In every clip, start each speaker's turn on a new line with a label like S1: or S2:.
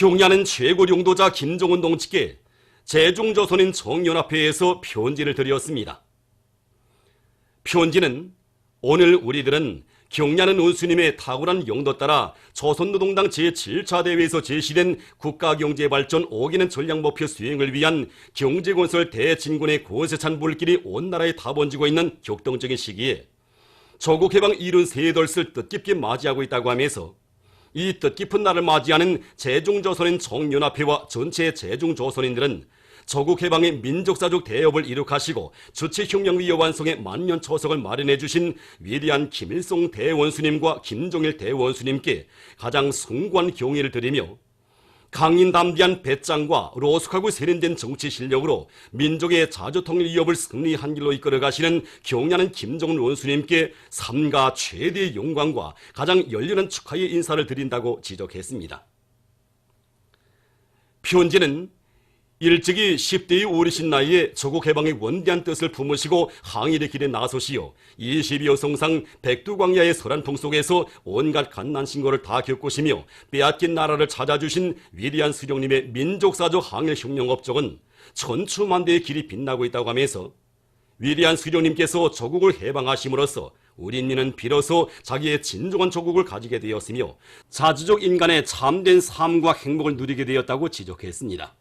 S1: 경야는 최고 용도자 김정은 동지께 제중조선인 정연합회에서 편지를 드렸습니다. 편지는 오늘 우리들은 경야는 원수님의 탁월한 용도 따라 조선노동당 제7차 대회에서 제시된 국가경제발전 5개년 전략목표 수행을 위한 경제건설 대진군의 고세찬 불길이 온 나라에 다 번지고 있는 격동적인 시기에 조국해방 73덜을 뜻깊게 맞이하고 있다고 하면서 이 뜻깊은 날을 맞이하는 제중조선인 정연합회와 전체 제중조선인들은 조국해방의 민족사적 대업을 이룩하시고 주체혁명위원 완성의 만년초석을 마련해 주신 위대한 김일성 대원수님과 김종일 대원수님께 가장 숭고한 경의를 드리며 강인담대한 배짱과 로숙하고 세련된 정치 실력으로 민족의 자주통일 위협을 승리한 길로 이끌어 가시는 경야는 김정은 원수님께 삼가 최대의 영광과 가장 열렬한 축하의 인사를 드린다고 지적했습니다. 편지는 일찍이 10대의 어리신 나이에 조국해방의 원대한 뜻을 품으시고 항일의 길에 나서시어 22여 성상 백두광야의 설한풍 속에서 온갖 갓난신고를 다 겪으시며 빼앗긴 나라를 찾아주신 위대한 수령님의 민족사적 항일 혁명 업적은 천추만대의 길이 빛나고 있다고 하면서 위대한 수령님께서 조국을 해방하심으로써 우리 인민은 비로소 자기의 진정한 조국을 가지게 되었으며 자주적 인간의 참된 삶과 행복을 누리게 되었다고 지적했습니다.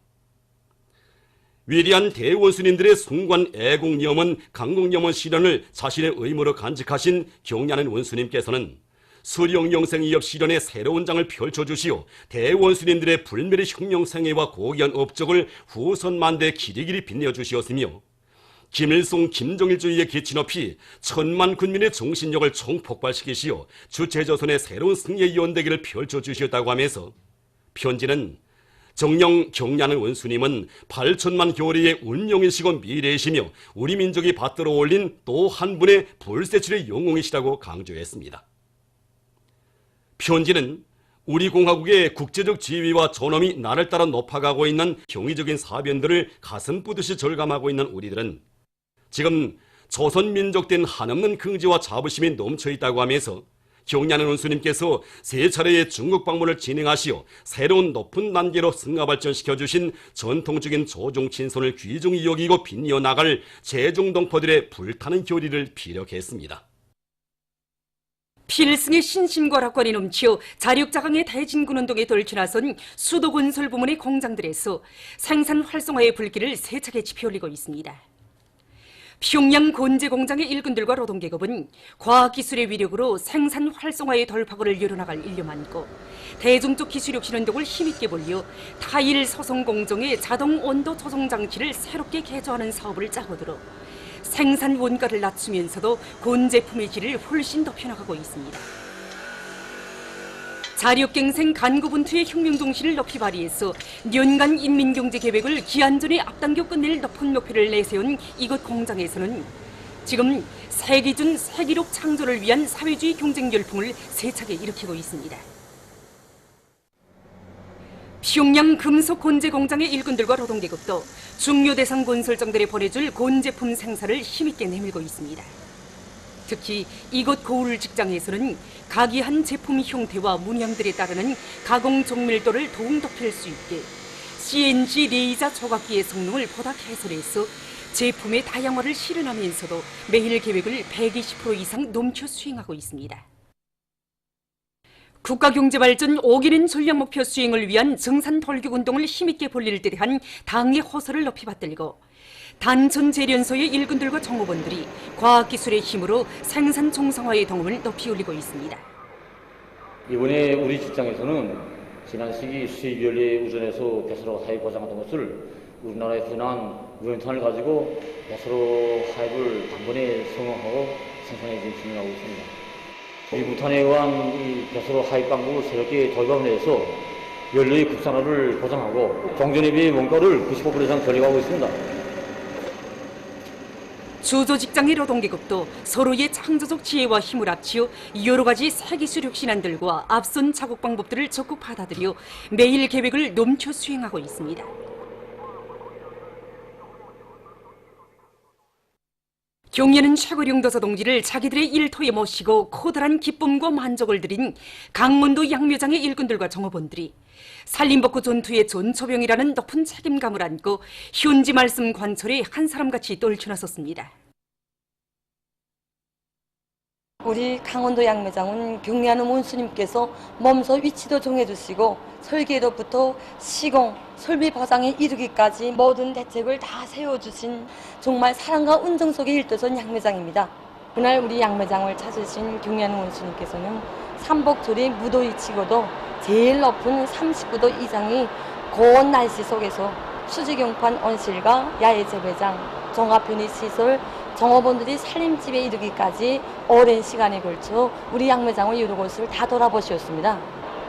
S1: 위대한 대원수님들의 숭고한 애국염원, 강국염원 실현을 자신의 의무로 간직하신 경야는 원수님께서는 수령영생이업 실현의 새로운 장을 펼쳐주시오 대원수님들의 불멸의 혁명생애와 고귀한 업적을 후손만대에 길이길이 빛내주시었으며 김일성 김정일주의의 기치 높이 천만 군민의 정신력을 총폭발시키시어 주체조선의 새로운 승리의 연대기를 펼쳐주시었다고 하면서 편지는 정령 경야는 원수님은 8천만 교리의 운명이시고 미래이시며 우리 민족이 받들어 올린 또 한 분의 불세출의 영웅이시라고 강조했습니다. 편지는 우리 공화국의 국제적 지위와 존엄이 나를 따라 높아가고 있는 경이적인 사변들을 가슴 뿌듯이 절감하고 있는 우리들은 지금 조선민족된 한없는 긍지와 자부심이 넘쳐있다고 하면서 경야는 원수님께서 세 차례의 중국 방문을 진행하시어 새로운 높은 단계로 승화발전시켜주신 전통적인 조종 친선을 귀중히 여기고 빛내어 나갈 제중동포들의 불타는 교리를 피력했습니다.
S2: 필승의 신심과락관이 넘치어 자력자강의 대진군운동에 돌출나선 수도건설 부문의 공장들에서 생산 활성화의 불길을 세차게 지펴올리고 있습니다. 평양 곤제 공장의 일꾼들과 노동계급은 과학기술의 위력으로 생산 활성화의 돌파구를 열어나갈 일념 안고 대중적 기술력 실현력을 힘있게 벌려 타일 서성 공정의 자동 온도 조정 장치를 새롭게 개조하는 사업을 짜고 들어 생산 원가를 낮추면서도 곤제품의 질을 훨씬 더 펴나가고 있습니다. 자력갱생 간구분투의 혁명정신을 높이 발휘해서 연간 인민경제계획을 기한 전에 앞당겨 끝낼 높은 목표를 내세운 이곳 공장에서는 지금 세기준 세기록 창조를 위한 사회주의 경쟁 열풍을 세차게 일으키고 있습니다. 평양 금속 곤제 공장의 일꾼들과 노동계급도 중요 대상 건설장들에 보내줄 곤제품 생산을 힘있게 내밀고 있습니다. 특히 이곳 고울 직장에서는 각이한 제품 형태와 문양들에 따르는 가공 정밀도를 더욱 높일 수 있게 CNC 레이저 조각기의 성능을 보다 개선해서 제품의 다양화를 실현하면서도 매일 계획을 120% 이상 넘쳐 수행하고 있습니다. 국가경제발전 5개년 전략목표 수행을 위한 정산돌격운동을 힘있게 벌릴 때 대한 당의 호소를 높이 받들고 단천재련소의 일꾼들과 종업원들이 과학기술의 힘으로 생산 정상화의 동음을 높이 올리고 있습니다.
S3: 이번에 우리 직장에서는 지난 시기 수입연례 우선에서 배수로 하입 보장하던 것을 우리나라의 흔한 우연탄을 가지고 배수로 하입을 단번에 성공하고 생산에 진행하고 있습니다. 이 무탄에 의한 이 배수로 하입 방법을 새롭게 도입함에 대해서 연례의 국산화를 보장하고 종전에 비해 원가를 95% 이상 절약하고 있습니다.
S2: 주조직장의 노동계급도 서로의 창조적 지혜와 힘을 합치어 여러 가지 세기술 혁신안들과 앞선 작업 방법들을 적극 받아들여 매일 계획을 넘쳐 수행하고 있습니다. 경례는 최고령도사 동지를 자기들의 일터에 모시고 커다란 기쁨과 만족을 드린 강원도 양묘장의 일꾼들과 정업원들이 살림복구 전투의 전초병이라는 높은 책임감을 안고 현지 말씀 관철에 한 사람같이 떨쳐나섰습니다.
S4: 우리 강원도 양묘장은 경례하는 원수님께서 몸소 위치도 정해주시고 설계로부터 시공, 설비 보장에 이르기까지 모든 대책을 다 세워주신 정말 사랑과 은정 속에 일도선 양묘장입니다. 그날 우리 양묘장을 찾으신 경례하는 원수님께서는 삼복조리 무도위치고도 제일 높은 39도 이상의 고온 날씨 속에서 수지경판 온실과 야외 재배장, 종합편의시설, 정업원들이 살림집에 이르기까지 오랜 시간에 걸쳐 우리 양묘장의 여러 곳을 다 돌아보셨습니다.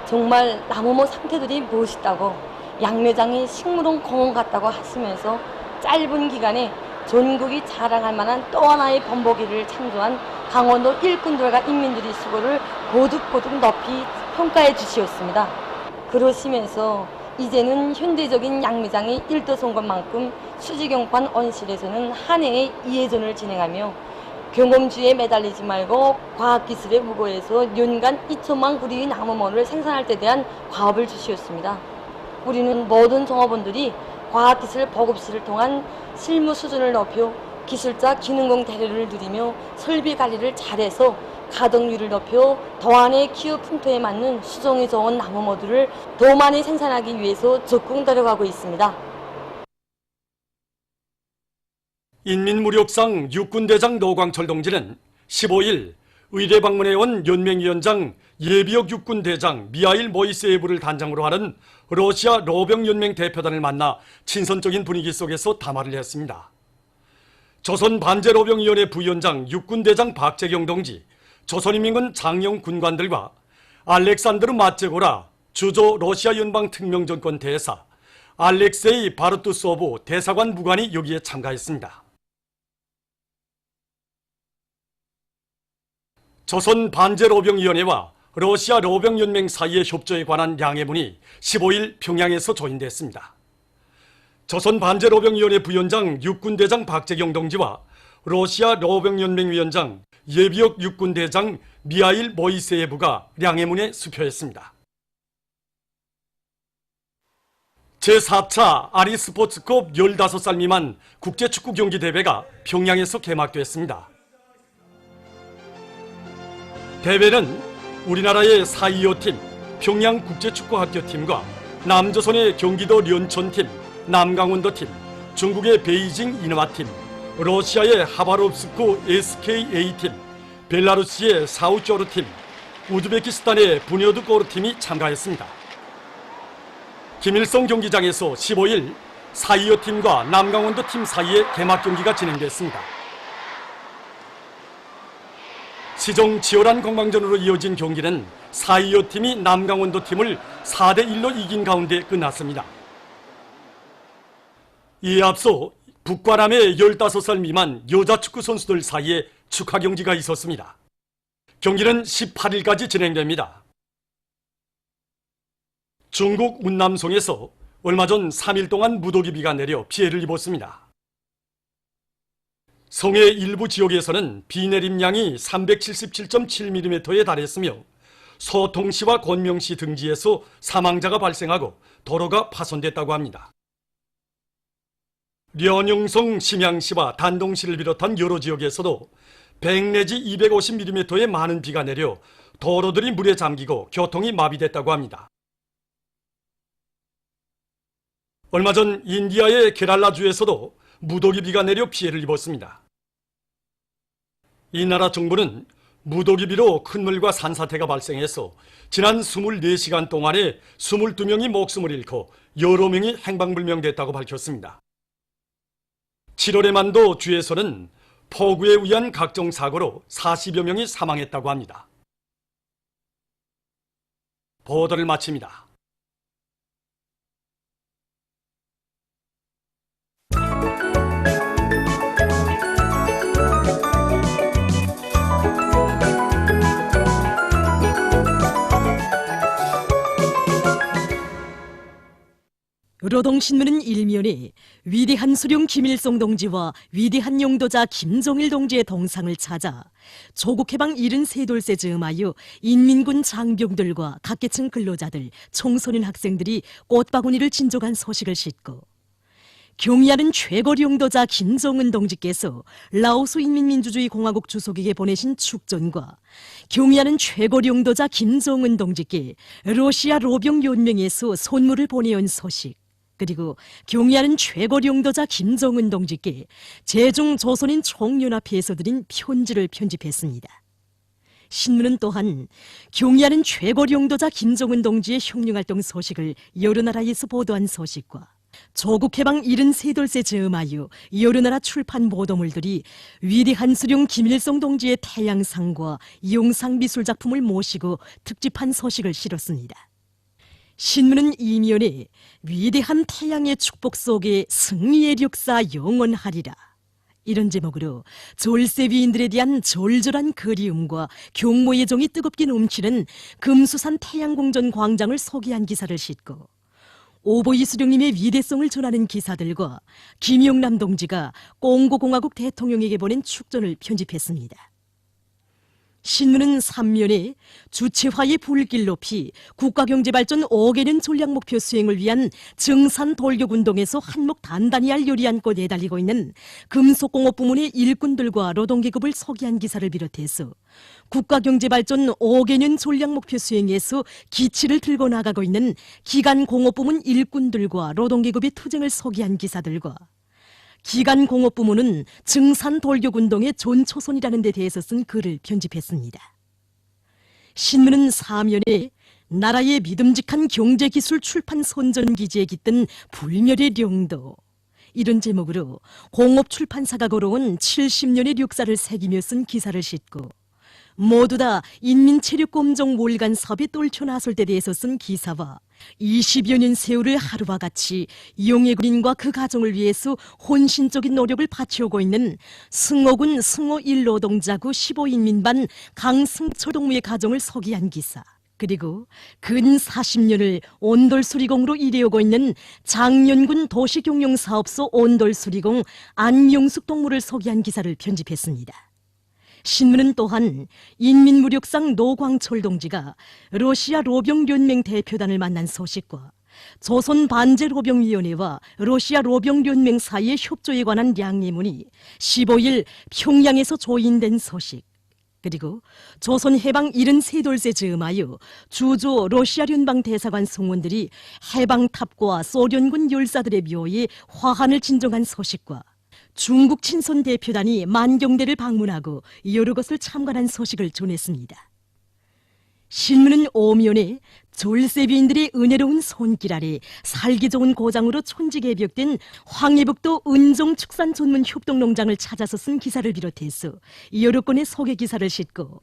S4: 정말 나무모 상태들이 멋있다고 양묘장이 식물원 공원 같다고 하시면서 짧은 기간에 전국이 자랑할 만한 또 하나의 범보기를 창조한 강원도 일꾼들과 인민들의 수고를 거듭거듭 높이 평가해 주시었습니다. 그러시면서 이제는 현대적인 양묘장의 일도선 것만큼 수지경판 온실에서는 한 해의 이해전을 진행하며 경험주의에 매달리지 말고 과학기술의 무고에서 연간 2천만 구리의 나무모를 생산할 때 대한 과업을 주시었습니다. 우리는 모든 종업원들이 과학기술 보급실을 통한 실무 수준을 높여 기술자 기능공 대료를 누리며 설비 관리를 잘해서 가동률을 높여 도안의 기후 풍토에 맞는 수종이 좋은 나무모들을 더 많이 생산하기 위해서 적극 노력하고 있습니다.
S1: 인민무력상 육군대장 노광철 동지는 15일 의대 방문해 온 연맹위원장 예비역 육군대장 미하일 모이세예브를 단장으로 하는 러시아 로병연맹 대표단을 만나 친선적인 분위기 속에서 담화를 했습니다. 조선반제로병위원회 부위원장 육군대장 박재경 동지, 조선인민군 장영 군관들과 알렉산드르 마체고라 주조 러시아 연방특명정권 대사, 알렉세이 바르투소브 대사관 무관이 여기에 참가했습니다. 조선반제로병위원회와 러시아 로병연맹 사이의 협조에 관한 양해문이 15일 평양에서 조인됐습니다. 조선반제로병위원회 부위원장 육군대장 박재경 동지와 러시아 로병연맹 위원장 예비역 육군대장 미하일 모이세예브가 양해문에 수표했습니다. 제4차 아리스포츠컵 15살 미만 국제축구 경기 대회가 평양에서 개막됐습니다. 대회는 우리나라의 425팀 평양국제축구학교팀과 남조선의 경기도 련천팀, 남강원도팀, 중국의 베이징 이너마팀, 러시아의 하바롭스크 SKA팀, 벨라루스의 사우쪼르팀, 우즈베키스탄의 부녀드고르팀이 참가했습니다. 김일성 경기장에서 15일 425팀과 남강원도팀 사이의 개막 경기가 진행됐습니다. 시종 치열한 공방전으로 이어진 경기는 425팀이 남강원도팀을 4대1로 이긴 가운데 끝났습니다. 이에 앞서 북과 남의 15살 미만 여자 축구 선수들 사이에 축하 경기가 있었습니다. 경기는 18일까지 진행됩니다. 중국 운남성에서 얼마 전 3일 동안 무더기 비가 내려 피해를 입었습니다. 성의 일부 지역에서는 비 내림량이 377.7mm에 달했으며 소통시와 권명시 등지에서 사망자가 발생하고 도로가 파손됐다고 합니다. 련영성, 심양시와 단동시를 비롯한 여러 지역에서도 100 내지 250mm의 많은 비가 내려 도로들이 물에 잠기고 교통이 마비됐다고 합니다. 얼마 전 인디아의 케랄라주에서도 무더기 비가 내려 피해를 입었습니다. 이 나라 정부는 무더기 비로 큰 물과 산사태가 발생해서 지난 24시간 동안에 22명이 목숨을 잃고 여러 명이 행방불명됐다고 밝혔습니다. 7월에만도 주에서는 폭우에 의한 각종 사고로 40여 명이 사망했다고 합니다. 보도를 마칩니다.
S5: 노동신문은 일면에 위대한 수령 김일성 동지와 위대한 용도자 김정일 동지의 동상을 찾아 조국해방 73돌세 즈음하여 인민군 장병들과 각계층 근로자들, 청소년 학생들이 꽃바구니를 진족한 소식을 싣고 경의하는 최고리 용도자 김정은 동지께서 라오스 인민민주주의 공화국 주석에게 보내신 축전과 경의하는 최고리 용도자 김정은 동지께 러시아 로병 연맹에서 선물을 보내온 소식, 그리고 경의하는 최고리 용도자 김정은 동지께 제중 조선인 총연합회에서 드린 편지를 편집했습니다. 신문은 또한 경의하는 최고리 용도자 김정은 동지의 혁명활동 소식을 여러 나라에서 보도한 소식과 조국해방 73돌세 즈음하여 여러 나라 출판 보도물들이 위대한 수령 김일성 동지의 태양상과 영상미술작품을 모시고 특집한 소식을 실었습니다. 신문은 이면에 위대한 태양의 축복 속에 승리의 역사 영원하리라, 이런 제목으로 졸세위인들에 대한 절절한 그리움과 경모의 정이 뜨겁게 넘치는 금수산 태양궁전 광장을 소개한 기사를 싣고 오보이 수령님의 위대성을 전하는 기사들과 김영남 동지가 공고공화국 대통령에게 보낸 축전을 편집했습니다. 신문은 3면에 주체화의 불길 높이 국가경제발전 5개년 전략목표 수행을 위한 정산돌격운동에서 한몫 단단히 할 요리 안고 내달리고 있는 금속공업 부문의 일꾼들과 노동계급을 소개한 기사를 비롯해서 국가경제발전 5개년 전략목표 수행에서 기치를 들고 나가고 있는 기간공업부문 일꾼들과 노동계급의 투쟁을 소개한 기사들과 기간공업부문은 증산돌격운동의 전초선이라는 데 대해서 쓴 글을 편집했습니다. 신문은 4면에 나라의 믿음직한 경제기술 출판 선전기지에 깃든 불멸의 령도, 이런 제목으로 공업출판사가 걸어온 70년의 역사를 새기며 쓴 기사를 싣고 모두 다 인민체력검정 월간 사업에 떨쳐 나설 때 대해서 쓴 기사와 20여 년 세월을 하루와 같이 용해군인과 그 가정을 위해서 혼신적인 노력을 바쳐오고 있는 승호군 승호 1노동자구 15인민반 강승철 동무의 가정을 소개한 기사, 그리고 근 40년을 온돌수리공으로 일해오고 있는 장년군 도시경영사업소 온돌수리공 안용숙 동무를 소개한 기사를 편집했습니다. 신문은 또한 인민무력상 노광철 동지가 러시아 로병연맹 대표단을 만난 소식과 조선반제로병위원회와 러시아 로병연맹 사이의 협조에 관한 양해문이 15일 평양에서 조인된 소식, 그리고 조선해방 73돌세 즈음하여 주조 러시아聯邦 대사관 성원들이 해방탑과 소련군 열사들의 묘에 화환을 진정한 소식과 중국 친선 대표단이 만경대를 방문하고 여러 것을 참관한 소식을 전했습니다. 신문은 5면에 졸세비인들의 은혜로운 손길 아래 살기 좋은 고장으로 촌지개벽된 황해북도 은종축산전문협동농장을 찾아서 쓴 기사를 비롯해서 여러 건의 소개 기사를 싣고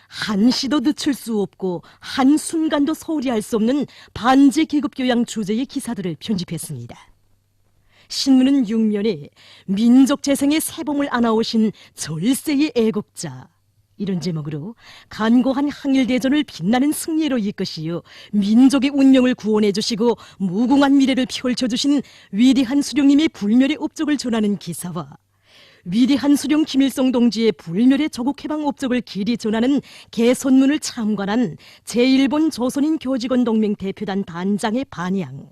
S5: 한시도 늦출 수 없고 한순간도 소홀히 할 수 없는 반제 계급교양 주제의 기사들을 편집했습니다. 신문은 6면에 민족 재생의 새봄을 안아오신 절세의 애국자, 이런 제목으로 간고한 항일대전을 빛나는 승리로 이끄시어 민족의 운명을 구원해 주시고 무궁한 미래를 펼쳐주신 위대한 수령님의 불멸의 업적을 전하는 기사와 위대한 수령 김일성 동지의 불멸의 조국해방 업적을 길이 전하는 개선문을 참관한 제1본 조선인 교직원 동맹 대표단 단장의 반향,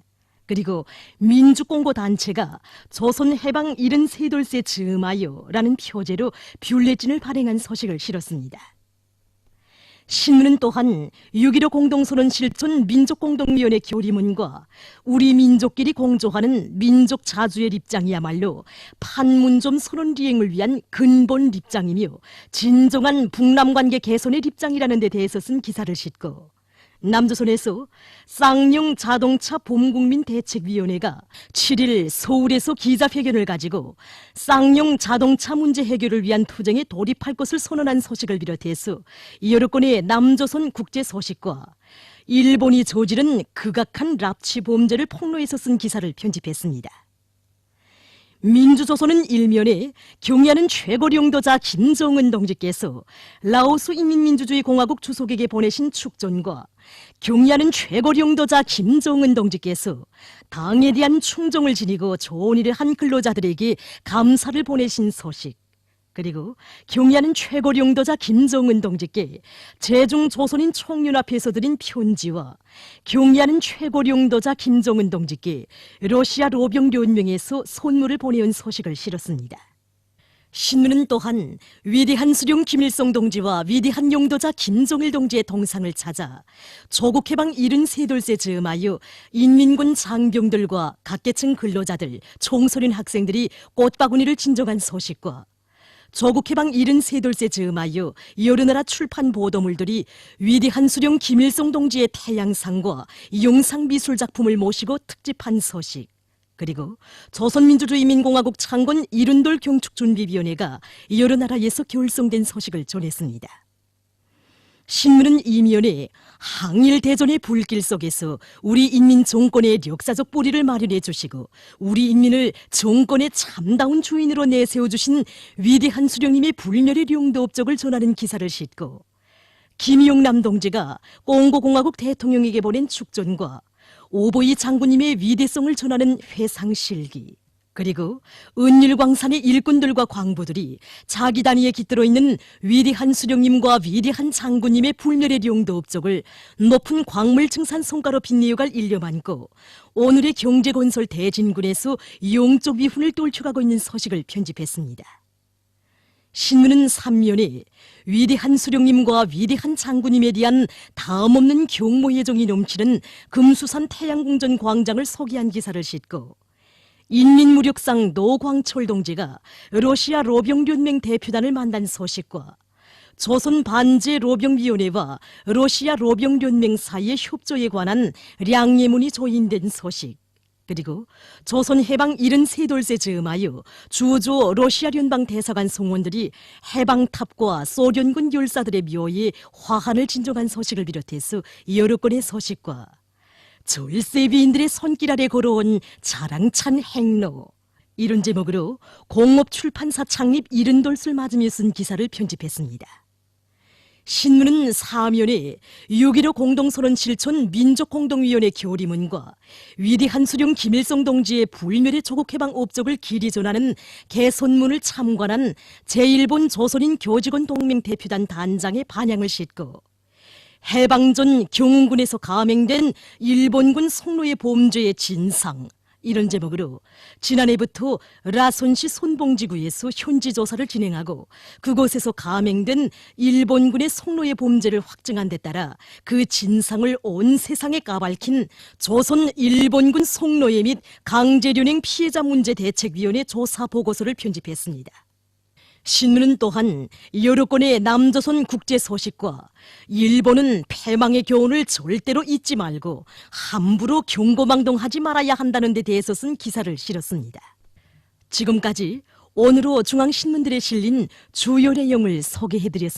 S5: 그리고 민주공고단체가 조선해방 73돌세 즈음하여 라는 표제로 뷰레틴을 발행한 소식을 실었습니다. 신문은 또한 6.15 공동선언 실천 민족공동위원회 교리문과 우리 민족끼리 공조하는 민족 자주의 입장이야말로 판문점 선언 리행을 위한 근본 입장이며 진정한 북남관계 개선의 입장이라는 데 대해서 쓴 기사를 싣고 남조선에서 쌍용 자동차 봄국민 대책위원회가 7일 서울에서 기자회견을 가지고 쌍용 자동차 문제 해결을 위한 투쟁에 돌입할 것을 선언한 소식을 비롯해서 여러 건의 남조선 국제 소식과 일본이 저지른 극악한 납치 범죄를 폭로해서 쓴 기사를 편집했습니다. 민주조선은 일면에 경야는 최고領導자 김정은 동지께서 라오스 인민민주주의 공화국 주석에게 보내신 축전과 경야는 최고領導자 김정은 동지께서 당에 대한 충정을 지니고 좋은 일을 한 근로자들에게 감사를 보내신 소식, 그리고 경야는 최고領導자 김정은 동지께 제중조선인 총연합회에서 드린 편지와 경야는 최고領導자 김정은 동지께 러시아 로병연맹에서 선물을 보내온 소식을 실었습니다. 신문은 또한 위대한 수령 김일성 동지와 위대한 용도자 김정일 동지의 동상을 찾아 조국해방 73돌세 즈음하여 인민군 장병들과 각계층 근로자들, 청소년 학생들이 꽃바구니를 진정한 소식과 조국해방 73돌세 즈음하여 여러 나라 출판 보도물들이 위대한 수령 김일성 동지의 태양상과 영상미술작품을 모시고 특집한 소식, 그리고 조선민주주의인민공화국 창건 이른돌 경축준비위원회가 여러 나라에서 결성된 소식을 전했습니다. 신문은 이면에 항일 대전의 불길 속에서 우리 인민 정권의 역사적 뿌리를 마련해 주시고 우리 인민을 정권의 참다운 주인으로 내세워주신 위대한 수령님의 불멸의 용도 업적을 전하는 기사를 싣고 김용남 동지가 공고공화국 대통령에게 보낸 축전과 오보이 장군님의 위대성을 전하는 회상실기, 그리고 은일광산의 일꾼들과 광부들이 자기 단위에 깃들어 있는 위대한 수령님과 위대한 장군님의 불멸의 용도 업적을 높은 광물층산 성과로 빛내어갈 일념안고 오늘의 경제건설 대진군에서 영적 위훈을 떨쳐가고 있는 소식을 편집했습니다. 신문은 3면에 위대한 수령님과 위대한 장군님에 대한 다음없는 경모예정이 넘치는 금수산 태양궁전 광장을 소개한 기사를 싣고 인민무력상 노광철 동지가 러시아 로병연맹 대표단을 만난 소식과 조선 반제 로병위원회와 러시아 로병연맹 사이의 협조에 관한 량예문이 조인된 소식, 그리고 조선 해방 73돌세 즈음하여 주조 러시아 연방 대사관 성원들이 해방탑과 소련군 열사들의 묘에 화환을 진정한 소식을 비롯해서 여러 건의 소식과 절세비인들의 손길 아래 걸어온 자랑찬 행로, 이런 제목으로 공업출판사 창립 70돌을 맞으며 쓴 기사를 편집했습니다. 신문은 사면에 6.15 공동선언 실천 민족공동위원회 결의문과 위대한 수령 김일성 동지의 불멸의 조국해방 업적을 길이 전하는 개선문을 참관한 제1본 조선인 교직원 동맹 대표단 단장의 반향을 싣고 해방전 경운군에서 감행된 일본군 송로의 범죄의 진상, 이런 제목으로 지난해부터 라손시 손봉지구에서 현지 조사를 진행하고 그곳에서 감행된 일본군의 송로의 범죄를 확증한 데 따라 그 진상을 온 세상에 까발킨 조선 일본군 송로회 및 강제련행 피해자 문제 대책위원회 조사 보고서를 편집했습니다. 신문은 또한 여러 건의 남조선 국제 소식과 일본은 패망의 교훈을 절대로 잊지 말고 함부로 경고망동하지 말아야 한다는 데 대해서 쓴 기사를 실었습니다. 지금까지 오늘로 중앙신문들에 실린 주요 내용을 소개해드렸습니다.